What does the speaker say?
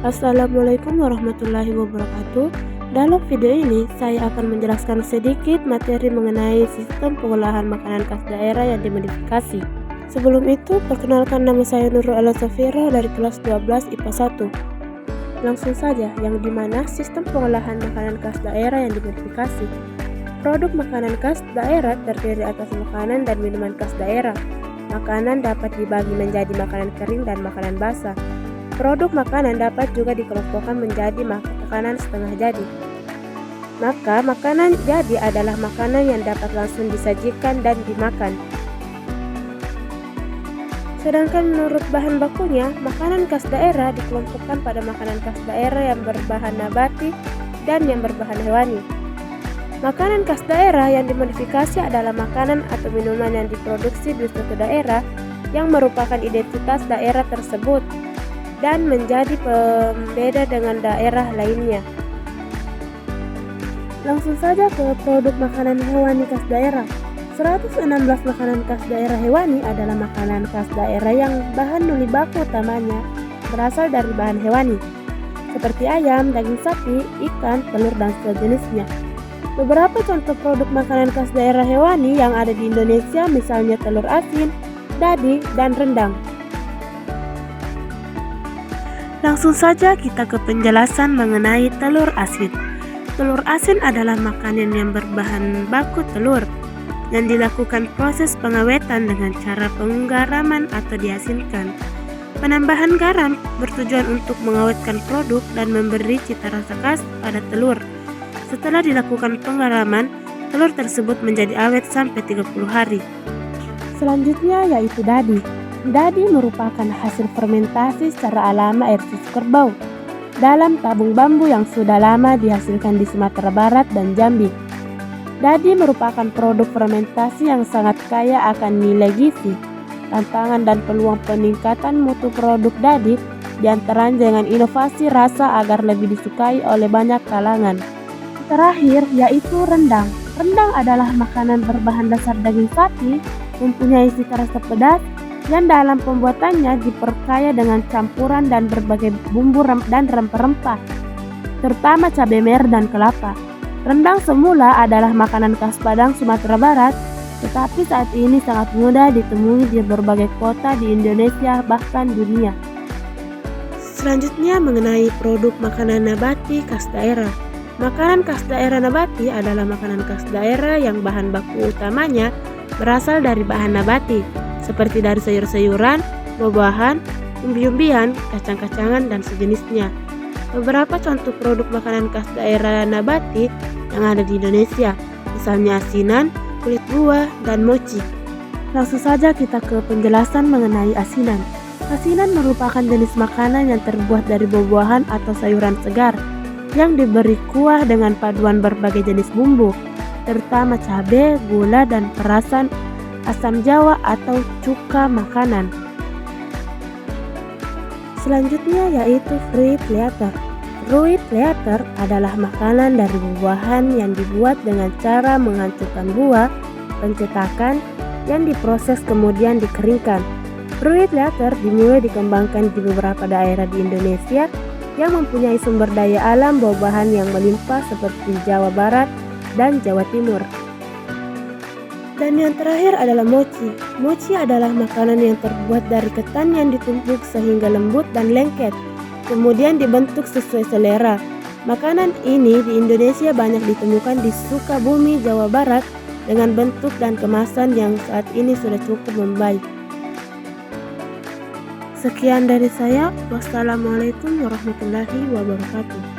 Assalamualaikum warahmatullahi wabarakatuh. Dalam video ini, saya akan menjelaskan sedikit materi mengenai sistem pengolahan makanan khas daerah yang dimodifikasi. Sebelum itu, perkenalkan nama saya Nurul Ala Safira dari kelas 12 IPA 1. Langsung saja, yang dimana sistem pengolahan makanan khas daerah yang dimodifikasi. Produk makanan khas daerah terdiri atas makanan dan minuman khas daerah. Makanan dapat dibagi menjadi makanan kering dan makanan basah. Produk makanan dapat juga dikelompokkan menjadi makanan setengah jadi. Maka makanan jadi adalah makanan yang dapat langsung disajikan dan dimakan. Sedangkan menurut bahan bakunya, makanan khas daerah dikelompokkan pada makanan khas daerah yang berbahan nabati dan yang berbahan hewani. Makanan khas daerah yang dimodifikasi adalah makanan atau minuman yang diproduksi di suatu daerah yang merupakan identitas daerah tersebut dan menjadi pembeda dengan daerah lainnya. Langsung saja ke produk makanan hewani khas daerah. 116 makanan khas daerah hewani adalah makanan khas daerah yang bahan nuli baku utamanya berasal dari bahan hewani, seperti ayam, daging sapi, ikan, telur, dan sejenisnya. Beberapa contoh produk makanan khas daerah hewani yang ada di Indonesia misalnya telur asin, dadi, dan rendang. Langsung saja kita ke penjelasan mengenai telur asin. Telur asin adalah makanan yang berbahan baku telur yang dilakukan proses pengawetan dengan cara penggaraman atau diasinkan. Penambahan garam bertujuan untuk mengawetkan produk dan memberi cita rasa khas pada telur. Setelah dilakukan penggaraman, telur tersebut menjadi awet sampai 30 hari. Selanjutnya yaitu dadi. Dadi merupakan hasil fermentasi secara alami air susu kerbau dalam tabung bambu yang sudah lama dihasilkan di Sumatera Barat dan Jambi. Dadi merupakan produk fermentasi yang sangat kaya akan nilai gizi. Tantangan dan peluang peningkatan mutu produk dadi diantaranya dengan inovasi rasa agar lebih disukai oleh banyak kalangan. Terakhir yaitu rendang. Rendang adalah makanan berbahan dasar daging sapi, mempunyai cita rasa pedas, yang dalam pembuatannya diperkaya dengan campuran dan berbagai bumbu dan rempah-rempah, terutama cabai merah dan kelapa. Rendang semula adalah makanan khas Padang, Sumatera Barat, tetapi saat ini sangat mudah ditemui di berbagai kota di Indonesia bahkan dunia. Selanjutnya mengenai produk makanan nabati khas daerah. Makanan khas daerah nabati adalah makanan khas daerah yang bahan baku utamanya berasal dari bahan nabati, seperti dari sayur-sayuran, buah-buahan, umbi-umbian, kacang-kacangan, dan sejenisnya. Beberapa contoh produk makanan khas daerah nabati yang ada di Indonesia, misalnya asinan, kulit buah, dan mochi. Langsung saja kita ke penjelasan mengenai asinan. Asinan merupakan jenis makanan yang terbuat dari buah-buahan atau sayuran segar yang diberi kuah dengan paduan berbagai jenis bumbu, terutama cabai, gula, dan perasan asam jawa atau cuka makanan. Selanjutnya yaitu fruit leather. Fruit leather adalah makanan dari buah-buahan yang dibuat dengan cara menghancurkan buah, pencetakan, yang diproses kemudian dikeringkan. Fruit leather dimulai dikembangkan di beberapa daerah di Indonesia yang mempunyai sumber daya alam buah-buahan yang melimpah seperti Jawa Barat dan Jawa Timur. Dan yang terakhir adalah mochi. Mochi adalah makanan yang terbuat dari ketan yang ditumbuk sehingga lembut dan lengket, kemudian dibentuk sesuai selera. Makanan ini di Indonesia banyak ditemukan di Sukabumi, Jawa Barat dengan bentuk dan kemasan yang saat ini sudah cukup membaik. Sekian dari saya. Wassalamualaikum warahmatullahi wabarakatuh.